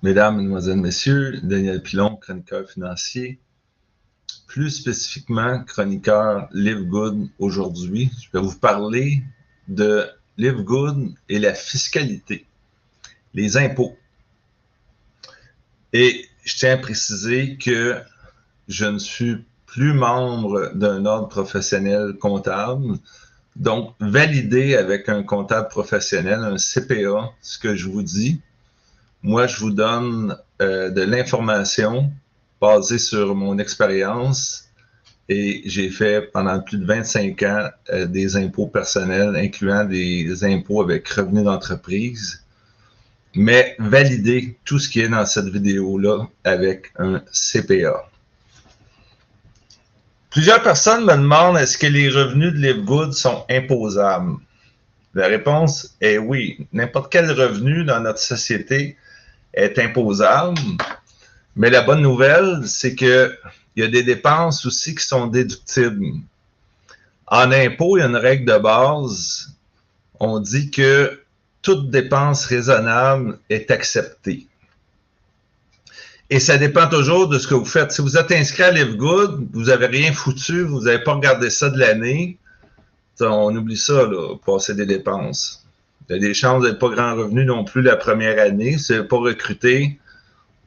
Mesdames, Mesdemoiselles, Messieurs, Daniel Pilon, chroniqueur financier, plus spécifiquement chroniqueur Live Good aujourd'hui. Je vais vous parler de Live Good et la fiscalité, les impôts. Et je tiens à préciser que je ne suis plus membre d'un ordre professionnel comptable, donc valider avec un comptable professionnel, un CPA, ce que je vous dis. Moi, je vous donne de l'information basée sur mon expérience et j'ai fait pendant plus de 25 ans des impôts personnels, incluant des impôts avec revenus d'entreprise, mais valider tout ce qui est dans cette vidéo-là avec un CPA. Plusieurs personnes me demandent est-ce que les revenus de Live Good sont imposables? La réponse est oui. N'importe quel revenu dans notre société est imposable. Mais la bonne nouvelle, c'est qu'il y a des dépenses aussi qui sont déductibles. En impôt, il y a une règle de base. On dit que toute dépense raisonnable est acceptée. Et ça dépend toujours de ce que vous faites. Si vous êtes inscrit à Live Good, vous n'avez rien foutu, vous n'avez pas regardé ça de l'année, on oublie ça, là, passer des dépenses. Il y a des chances d'être pas grand revenu non plus la première année. Si vous n'avez pas recruté,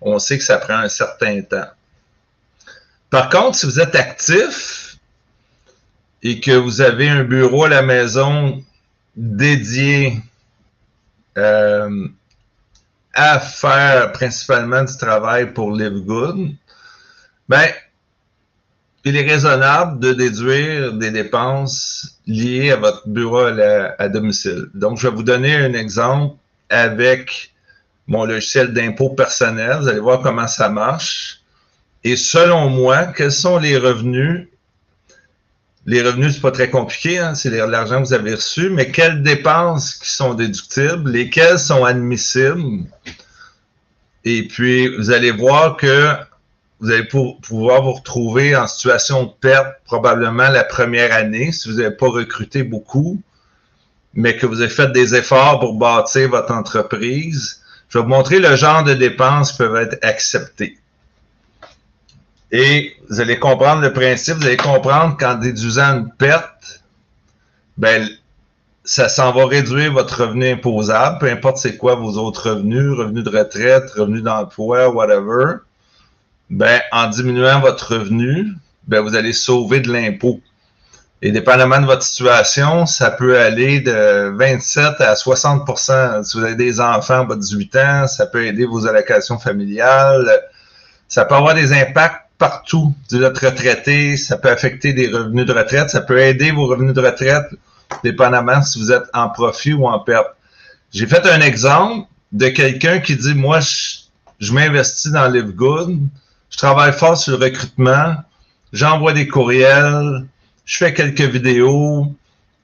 on sait que ça prend un certain temps. Par contre, si vous êtes actif et que vous avez un bureau à la maison dédié à faire principalement du travail pour Live Good, ben, il est raisonnable de déduire des dépenses liées à votre bureau à domicile. Donc, je vais vous donner un exemple avec mon logiciel d'impôt personnel. Vous allez voir comment ça marche. Et selon moi, quels sont les revenus? Les revenus, c'est pas très compliqué, hein? C'est l'argent que vous avez reçu, mais quelles dépenses qui sont déductibles, lesquelles sont admissibles? Et puis, vous allez voir que vous allez pouvoir vous retrouver en situation de perte probablement la première année, si vous n'avez pas recruté beaucoup, mais que vous avez fait des efforts pour bâtir votre entreprise. Je vais vous montrer le genre de dépenses qui peuvent être acceptées. Et vous allez comprendre le principe, vous allez comprendre qu'en déduisant une perte, ben, ça s'en va réduire votre revenu imposable, peu importe c'est quoi vos autres revenus, revenus de retraite, revenus d'emploi, whatever. Ben, en diminuant votre revenu, ben, vous allez sauver de l'impôt. Et dépendamment de votre situation, ça peut aller de 27 à 60%. Si vous avez des enfants en bas de 18 ans, ça peut aider vos allocations familiales. Ça peut avoir des impacts partout. Vous êtes retraité, ça peut affecter des revenus de retraite, ça peut aider vos revenus de retraite, dépendamment si vous êtes en profit ou en perte. J'ai fait un exemple de quelqu'un qui dit, moi, je m'investis dans Live Good, je travaille fort sur le recrutement, j'envoie des courriels, je fais quelques vidéos,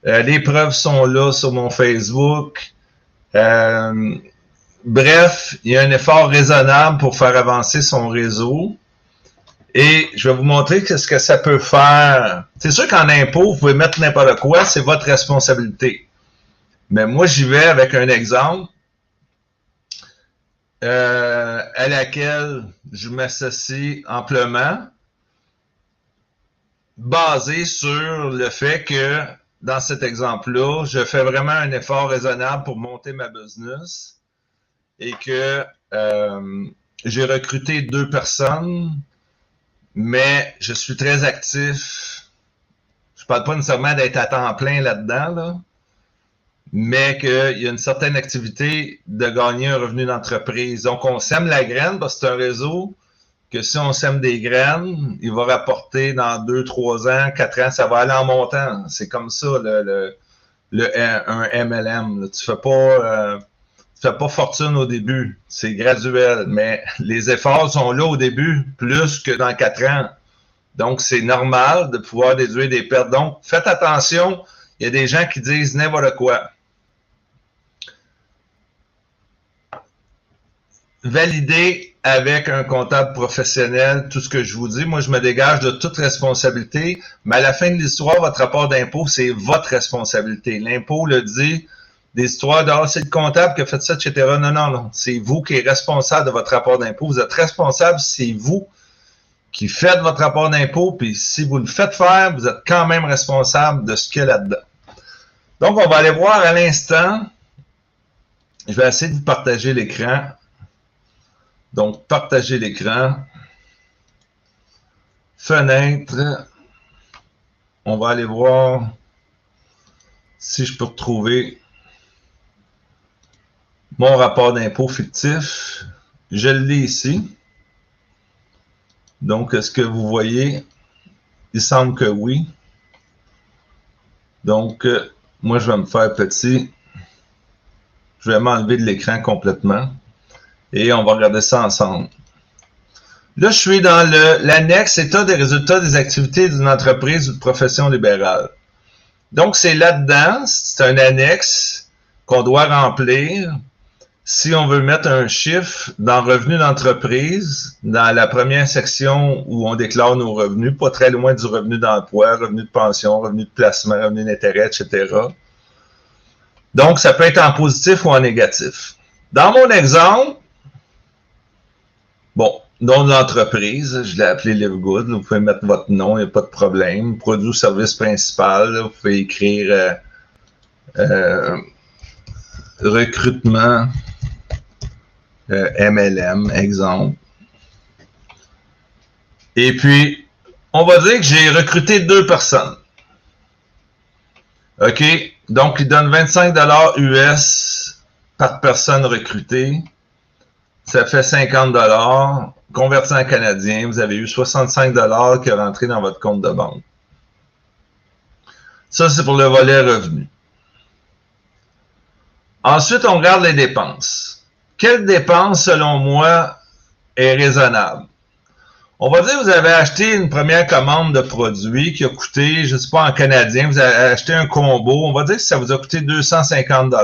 les preuves sont là sur mon Facebook. Bref, il y a un effort raisonnable pour faire avancer son réseau. Et je vais vous montrer ce que ça peut faire. C'est sûr qu'en impôt, vous pouvez mettre n'importe quoi, c'est votre responsabilité. Mais moi, j'y vais avec un exemple à laquelle je m'associe amplement, basé sur le fait que, dans cet exemple-là, je fais vraiment un effort raisonnable pour monter ma business et que j'ai recruté 2 personnes, mais je suis très actif. Je parle pas nécessairement d'être à temps plein là-dedans, là, mais qu'il y a une certaine activité de gagner un revenu d'entreprise. Donc, on sème la graine parce que c'est un réseau que si on sème des graines, il va rapporter dans 2, 3 ans, 4 ans, ça va aller en montant. C'est comme ça, un MLM. Là. Tu fais pas fortune au début. C'est graduel, mais les efforts sont là au début, plus que dans 4 ans. Donc, c'est normal de pouvoir déduire des pertes. Donc, faites attention. Il y a des gens qui disent n'importe quoi. Validez avec un comptable professionnel tout ce que je vous dis. Moi, je me dégage de toute responsabilité, mais à la fin de l'histoire, votre rapport d'impôt, c'est votre responsabilité. L'impôt le dit, des histoires de c'est le comptable qui a fait ça, etc. Non, non, non. C'est vous qui êtes responsable de votre rapport d'impôt. Vous êtes responsable, c'est vous qui faites votre rapport d'impôt, puis si vous le faites faire, vous êtes quand même responsable de ce qu'il y a là-dedans. Donc, on va aller voir à l'instant. Je vais essayer de vous partager l'écran. Donc, partager l'écran. Fenêtre. On va aller voir si je peux retrouver mon rapport d'impôt fictif. Je l'ai ici. Donc, est-ce que vous voyez? Il semble que oui. Donc, moi, je vais me faire petit. Je vais m'enlever de l'écran complètement. Et on va regarder ça ensemble. Là, je suis dans l'annexe état des résultats des activités d'une entreprise ou de profession libérale. Donc, c'est là-dedans, c'est un annexe qu'on doit remplir si on veut mettre un chiffre dans revenu d'entreprise, dans la première section où on déclare nos revenus, pas très loin du revenu d'emploi, revenu de pension, revenu de placement, revenu d'intérêt, etc. Donc, ça peut être en positif ou en négatif. Dans mon exemple, bon, nom de l'entreprise, je l'ai appelé Livegood, vous pouvez mettre votre nom, il n'y a pas de problème. Produit ou service principal, vous pouvez écrire recrutement MLM, exemple. Et puis, on va dire que j'ai recruté 2 personnes. OK? Donc, il donne 25 $ US par personne recrutée. Ça fait 50 $. Converti en canadien, vous avez eu 65 $ qui est rentré dans votre compte de banque. Ça, c'est pour le volet revenu. Ensuite, on regarde les dépenses. Quelle dépense, selon moi, est raisonnable? On va dire que vous avez acheté une première commande de produit qui a coûté, je ne sais pas en canadien, vous avez acheté un combo, on va dire que ça vous a coûté 250 $.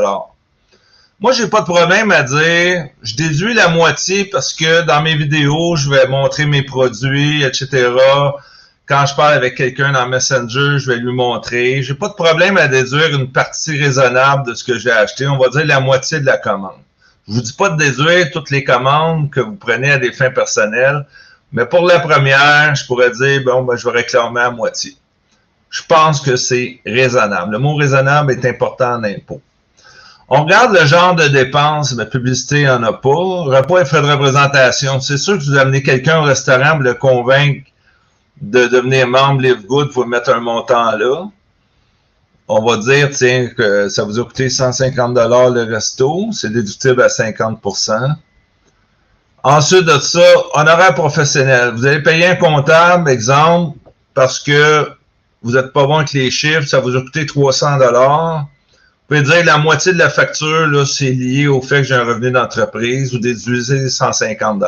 Moi, j'ai pas de problème à dire, je déduis la moitié parce que dans mes vidéos, je vais montrer mes produits, etc. Quand je parle avec quelqu'un dans Messenger, je vais lui montrer. J'ai pas de problème à déduire une partie raisonnable de ce que j'ai acheté. On va dire la moitié de la commande. Je vous dis pas de déduire toutes les commandes que vous prenez à des fins personnelles, mais pour la première, je pourrais dire, bon, ben, je vais réclamer à moitié. Je pense que c'est raisonnable. Le mot raisonnable est important en impôt. On regarde le genre de dépenses, mais publicité, il n'y en a pas. Repas et frais de représentation. C'est sûr que vous amenez quelqu'un au restaurant pour le convaincre de devenir membre Livegood, il faut mettre un montant là. On va dire, tiens, que ça vous a coûté 150 $ le resto, c'est déductible à 50%. Ensuite de ça, honoraire professionnel. Vous allez payer un comptable, exemple, parce que vous n'êtes pas bon avec les chiffres, ça vous a coûté 300 $. Vous pouvez dire que la moitié de la facture, là, c'est lié au fait que j'ai un revenu d'entreprise, vous déduisez 150 $.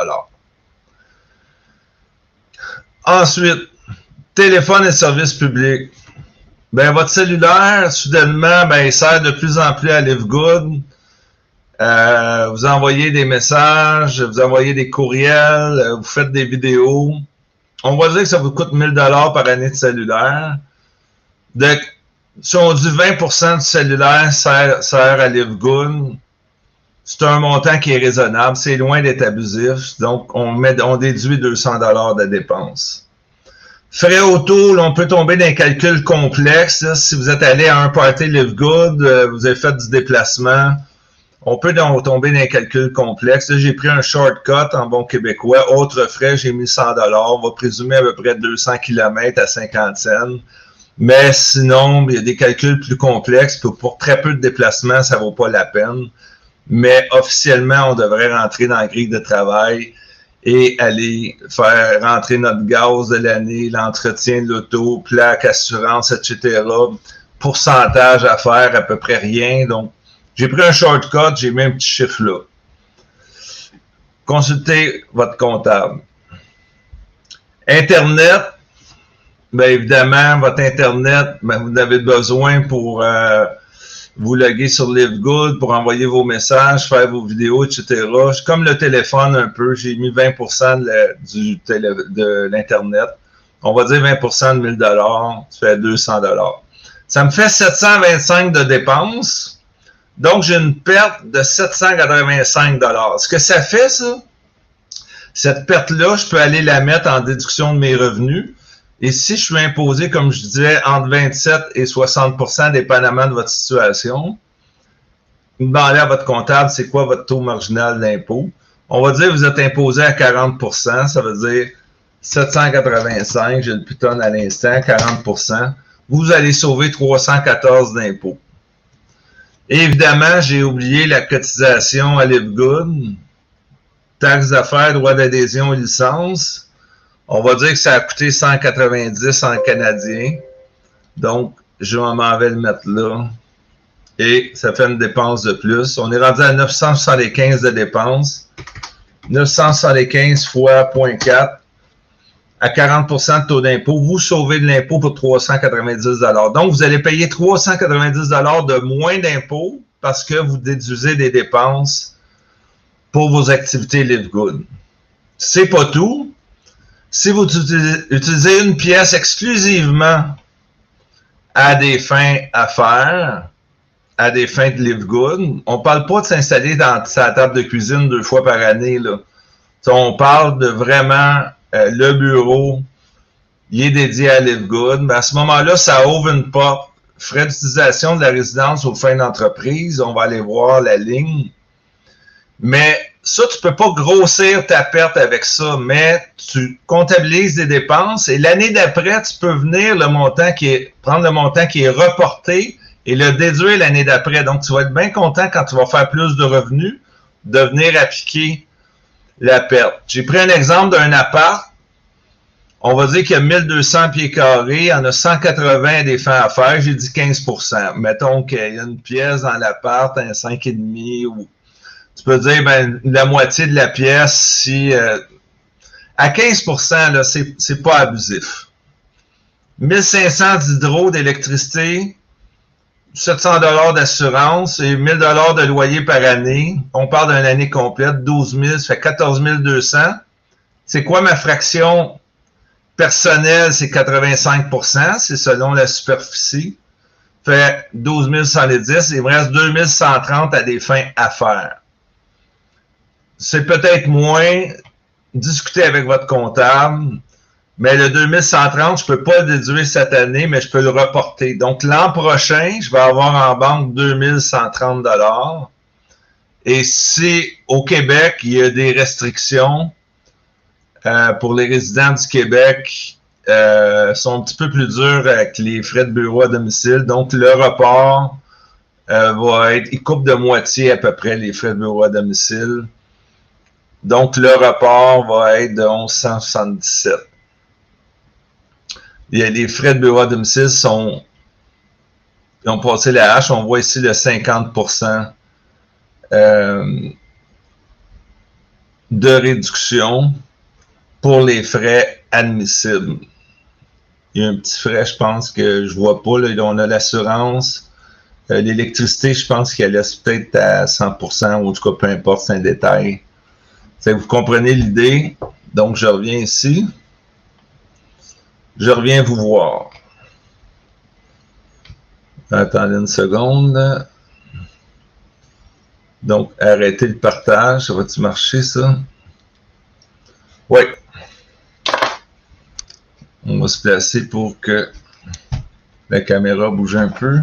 Ensuite, téléphone et services publics. Ben, votre cellulaire, soudainement, ben, il sert de plus en plus à Livegood. Vous envoyez des messages, vous envoyez des courriels, vous faites des vidéos. On va dire que ça vous coûte 1000 $ par année de cellulaire. Donc, si on dit 20% du cellulaire sert à Livegood, c'est un montant qui est raisonnable, c'est loin d'être abusif. Donc, on déduit 200 $ de dépenses. Frais auto, là, on peut tomber dans un calcul complexe. Là, si vous êtes allé à un party Livegood, vous avez fait du déplacement, on peut donc tomber dans un calcul complexe. Là, j'ai pris un shortcut en bon québécois. Autres frais, j'ai mis 100 $. On va présumer à peu près 200 km à 50 cents. Mais sinon, il y a des calculs plus complexes. Pour très peu de déplacements, ça ne vaut pas la peine. Mais officiellement, on devrait rentrer dans la grille de travail et aller faire rentrer notre gaz de l'année, l'entretien de l'auto, plaque, assurance, etc. Pourcentage à faire, à peu près rien. Donc, j'ai pris un shortcut, j'ai mis un petit chiffre là. Consultez votre comptable. Internet, bien évidemment, votre Internet, ben, vous en avez besoin pour vous loguer sur Livegood, pour envoyer vos messages, faire vos vidéos, etc. Comme le téléphone un peu, j'ai mis 20% de l'Internet. On va dire 20% de 1000 $, ça fait 200 $. Ça me fait 725 de dépenses. Donc, j'ai une perte de 785 $. Ce que ça fait, ça, cette perte-là, je peux aller la mettre en déduction de mes revenus. Et si je suis imposé, comme je disais, entre 27 et 60 %, dépendamment de votre situation, demandez à votre comptable, c'est quoi votre taux marginal d'impôt. On va dire que vous êtes imposé à 40 %, ça veut dire 785, j'ai le piton à l'instant, 40 %. Vous allez sauver 314 d'impôts. Évidemment, j'ai oublié la cotisation à Livegood, taxes d'affaires, droits d'adhésion et licence. On va dire que ça a coûté 190 en canadien. Donc, je m'en vais le mettre là. Et ça fait une dépense de plus. On est rendu à 975 de dépenses. 975 fois 0,4 à 40 % de taux d'impôt. Vous sauvez de l'impôt pour 390 $. Donc, vous allez payer 390 $ de moins d'impôt parce que vous déduisez des dépenses pour vos activités Livegood. C'est pas tout. Si vous utilisez une pièce exclusivement à des fins affaires, à des fins de Livegood, on ne parle pas de s'installer dans sa table de cuisine 2 fois par année, là. On parle de vraiment le bureau, il est dédié à Livegood. Mais à ce moment-là, ça ouvre une porte. Frais d'utilisation de la résidence aux fins d'entreprise, on va aller voir la ligne. Mais ça, tu ne peux pas grossir ta perte avec ça, mais tu comptabilises des dépenses et l'année d'après, tu peux venir prendre le montant qui est reporté et le déduire l'année d'après. Donc, tu vas être bien content quand tu vas faire plus de revenus de venir appliquer la perte. J'ai pris un exemple d'un appart. On va dire qu'il y a 1200 pieds carrés, il y en a 180 des fins à faire, j'ai dit 15 %. Mettons qu'il y a une pièce dans l'appart, un 5,5 ou tu peux dire ben, la moitié de la pièce, si à 15 %, là, c'est pas abusif. 1500 d'hydro, d'électricité, 700 $ d'assurance et 1000 $ de loyer par année. On parle d'une année complète, 12 000, ça fait 14 200. C'est quoi ma fraction personnelle? C'est 85 %, c'est selon la superficie. Fait 12 110, il me reste 2130 à des fins affaires. C'est peut-être moins, discuter avec votre comptable, mais le 2130, je ne peux pas le déduire cette année, mais je peux le reporter. Donc, l'an prochain, je vais avoir en banque 2130 $. Et si au Québec, il y a des restrictions pour les résidents du Québec, sont un petit peu plus durs avec les frais de bureau à domicile. Donc, le report va être, il coupe de moitié à peu près les frais de bureau à domicile. Donc, le report va être de 1177. Les frais de bureau à domicile ils ont passé la hache. On voit ici le 50 % de réduction pour les frais admissibles. Il y a un petit frais, je pense, que je ne vois pas. Là, on a l'assurance. L'électricité, je pense qu'elle laisse peut-être à 100 %, ou en tout cas, peu importe, c'est un détail. Vous comprenez l'idée. Donc, je reviens ici. Je reviens vous voir. Attendez une seconde. Donc, arrêtez le partage. Ça va-tu marcher, ça? Oui. On va se placer pour que la caméra bouge un peu.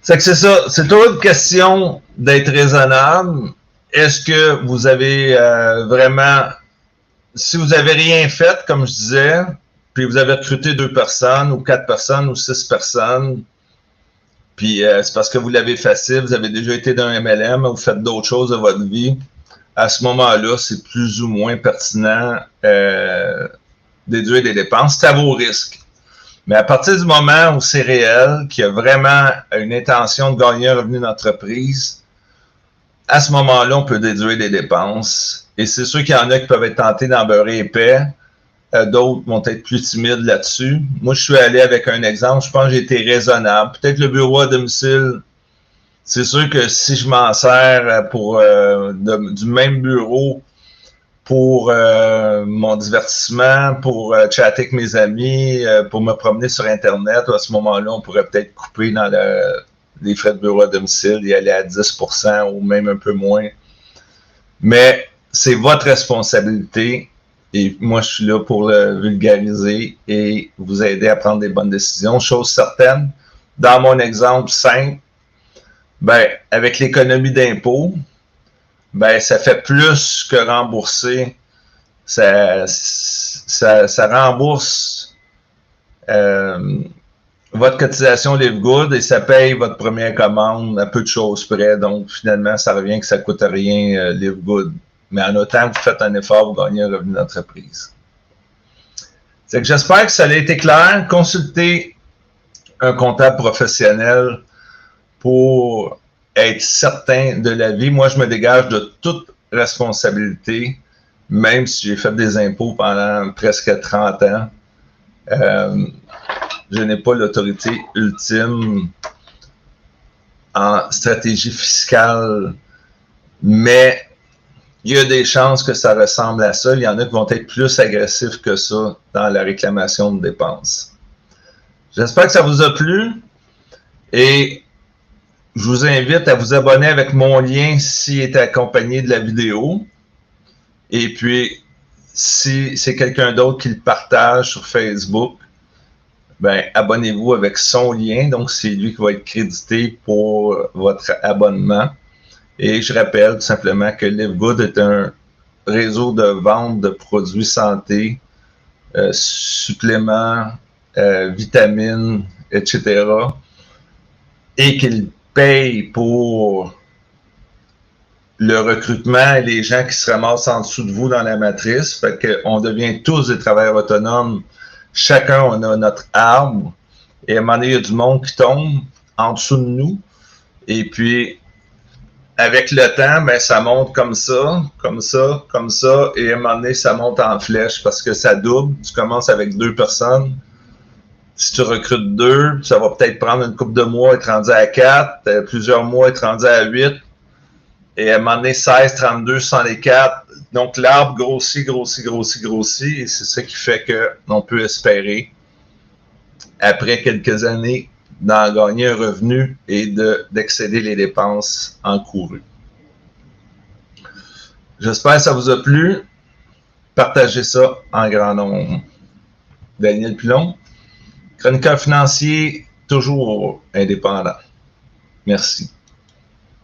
C'est que c'est ça. C'est toujours une question d'être raisonnable. Est-ce que vous avez vraiment... Si vous n'avez rien fait, comme je disais, puis vous avez recruté 2 personnes, ou 4 personnes, ou 6 personnes, puis c'est parce que vous l'avez facile, vous avez déjà été dans un MLM, vous faites d'autres choses de votre vie, à ce moment-là, c'est plus ou moins pertinent déduire des dépenses. C'est à vos risques. Mais à partir du moment où c'est réel, qu'il y a vraiment une intention de gagner un revenu d'entreprise, à ce moment-là, on peut déduire des dépenses. Et c'est sûr qu'il y en a qui peuvent être tentés d'en beurrer épais. D'autres vont être plus timides là-dessus. Moi, je suis allé avec un exemple. Je pense que j'ai été raisonnable. Peut-être le bureau à domicile. C'est sûr que si je m'en sers pour du même bureau pour mon divertissement, pour chatter avec mes amis, pour me promener sur Internet, à ce moment-là, on pourrait peut-être couper dans les frais de bureau à domicile, y aller à 10% ou même un peu moins. Mais c'est votre responsabilité et moi, je suis là pour le vulgariser et vous aider à prendre des bonnes décisions. Chose certaine, dans mon exemple simple, ben, avec l'économie d'impôt, ben, ça fait plus que rembourser. Ça rembourse votre cotisation Livegood et ça paye votre première commande à peu de choses près. Donc, finalement, ça revient que ça ne coûte rien Livegood. Mais en autant que vous faites un effort, vous gagnez un revenu d'entreprise. C'est que j'espère que ça a été clair. Consultez un comptable professionnel pour être certain de la vie. Moi, je me dégage de toute responsabilité, même si j'ai fait des impôts pendant presque 30 ans. Je n'ai pas l'autorité ultime en stratégie fiscale, mais il y a des chances que ça ressemble à ça. Il y en a qui vont être plus agressifs que ça dans la réclamation de dépenses. J'espère que ça vous a plu et je vous invite à vous abonner avec mon lien s'il est accompagné de la vidéo. Et puis, si c'est quelqu'un d'autre qui le partage sur Facebook, ben, abonnez-vous avec son lien. Donc, c'est lui qui va être crédité pour votre abonnement. Et je rappelle tout simplement que Livegood est un réseau de vente de produits santé, suppléments, vitamines, etc. Et qu'il paye pour le recrutement et les gens qui se ramassent en dessous de vous dans la matrice. Fait qu'on devient tous des travailleurs autonomes. Chacun, on a notre arbre. Et à un moment donné, il y a du monde qui tombe en dessous de nous. Et puis, avec le temps, ben, ça monte comme ça, comme ça, comme ça. Et à un moment donné, ça monte en flèche parce que ça double. Tu commences avec 2 personnes. Si tu recrutes 2, ça va peut-être prendre une couple de mois, être rendu à 4, plusieurs mois, être rendu à 8. Et à un moment donné, 16, 32, 104. Donc, l'arbre grossit, grossit, grossit, grossit. Et c'est ça qui fait qu'on peut espérer, après quelques années, d'en gagner un revenu et d'excéder les dépenses encourues. J'espère que ça vous a plu. Partagez ça en grand nombre. Daniel Pilon, chroniqueur financier, toujours indépendant. Merci.